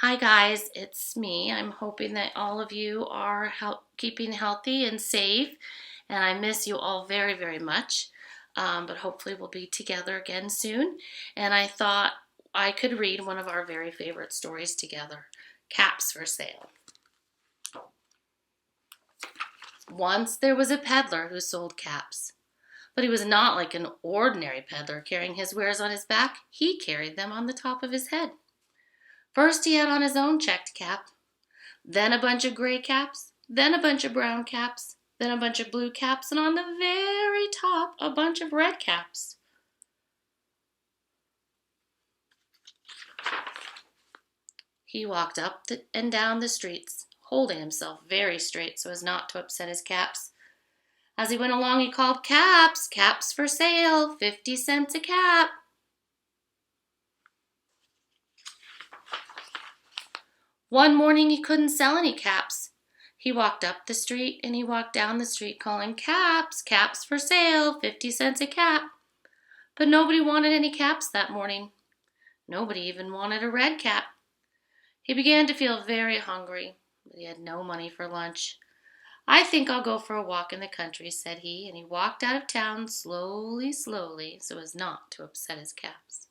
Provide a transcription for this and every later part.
Hi guys, it's me. I'm hoping that all of you are keeping healthy and safe, and I miss you all very, very much. But hopefully we'll be together again soon. And I thought I could read one of our very favorite stories together, Caps for Sale. Once there was a peddler who sold caps, but he was not like an ordinary peddler carrying his wares on his back. He carried them on the top of his head. First he had on his own checked cap, then a bunch of gray caps, then a bunch of brown caps, then a bunch of blue caps, and on the very top, a bunch of red caps. He walked up and down the streets, holding himself very straight so as not to upset his caps. As he went along, he called, "Caps, caps for sale, 50 cents a cap." One morning he couldn't sell any caps. He walked up the street and he walked down the street calling, "Caps, caps for sale, 50 cents a cap." But nobody wanted any caps that morning. Nobody even wanted a red cap. He began to feel very hungry, but he had no money for lunch. "I think I'll go for a walk in the country," said he, and he walked out of town slowly, slowly, so as not to upset his caps.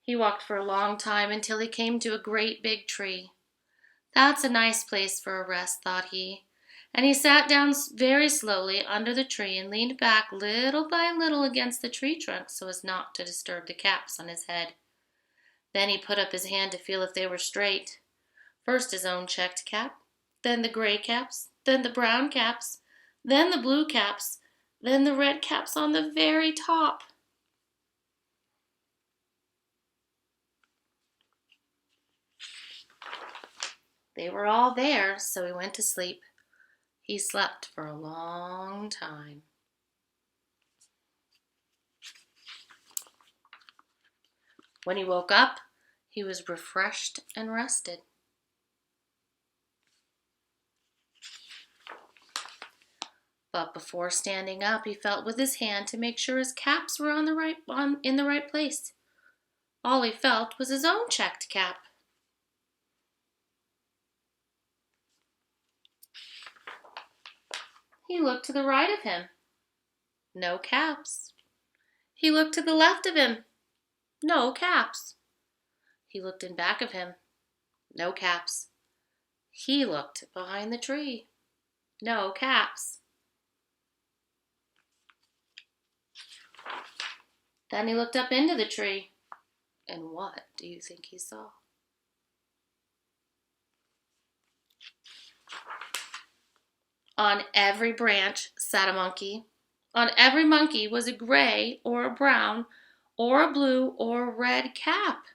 He walked for a long time until he came to a great big tree. "That's a nice place for a rest," thought he, and he sat down very slowly under the tree and leaned back little by little against the tree trunk so as not to disturb the caps on his head. Then he put up his hand to feel if they were straight. First his own checked cap, then the gray caps, then the brown caps, then the blue caps, then the red caps on the very top. They were all there, so he went to sleep. He slept for a long time. When he woke up, he was refreshed and rested. But before standing up, he felt with his hand to make sure his caps were in the right place. All he felt was his own checked cap. He looked to the right of him. No caps. He looked to the left of him. No caps. He looked in back of him. No caps. He looked behind the tree. No caps. Then he looked up into the tree. And what do you think he saw? On every branch sat a monkey. On every monkey was a gray or a brown or a blue or a red cap.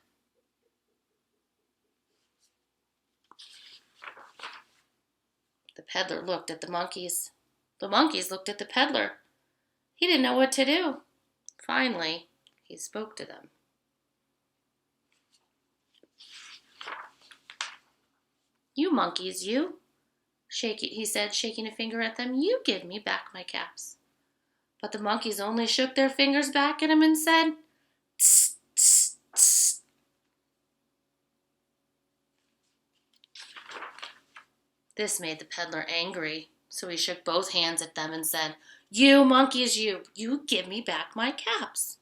The peddler looked at the monkeys. The monkeys looked at the peddler. He didn't know what to do. Finally, he spoke to them. "You monkeys, you," he said, shaking a finger at them, "you give me back my caps." But the monkeys only shook their fingers back at him and said, "Tss, tss, tss." This made the peddler angry, so he shook both hands at them and said, "You monkeys, you give me back my caps."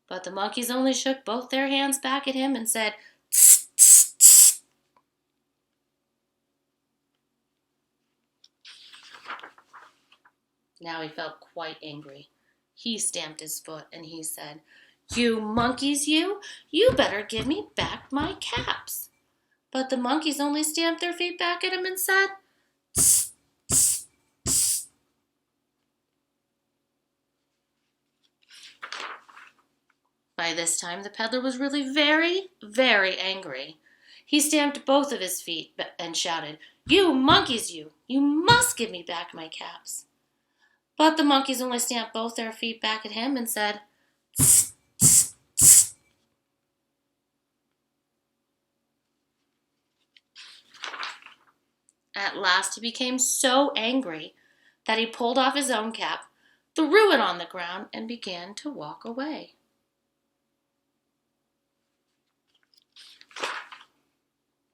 But the monkeys only shook both their hands back at him and said, "Tss, tss, tss." Now he felt quite angry. He stamped his foot and he said, "You monkeys, you better give me back my caps." But the monkeys only stamped their feet back at him and said, "Tss, tss, tss." By this time, the peddler was really very, very angry. He stamped both of his feet and shouted, "You monkeys, you must give me back my caps." But the monkeys only stamped both their feet back at him and said, "Tss, tss, tss." At last he became so angry that he pulled off his own cap, threw it on the ground, and began to walk away.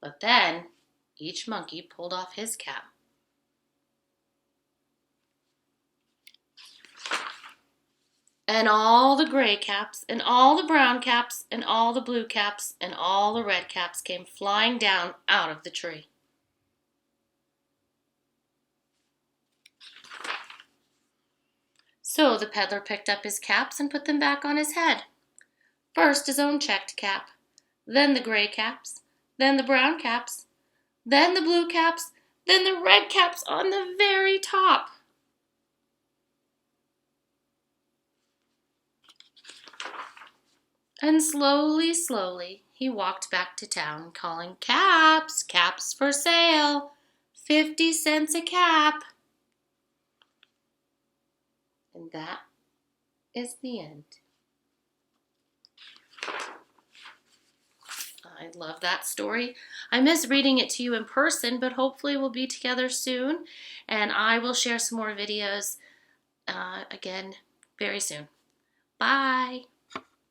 But then each monkey pulled off his cap. And all the gray caps, and all the brown caps, and all the blue caps, and all the red caps came flying down out of the tree. So the peddler picked up his caps and put them back on his head. First his own checked cap, then the gray caps, then the brown caps, then the blue caps, then the red caps on the very top. And slowly, slowly, he walked back to town, calling, "Caps, caps for sale, 50 cents a cap." And that is the end. I love that story. I miss reading it to you in person, but hopefully we'll be together soon, and I will share some more videos again very soon. Bye.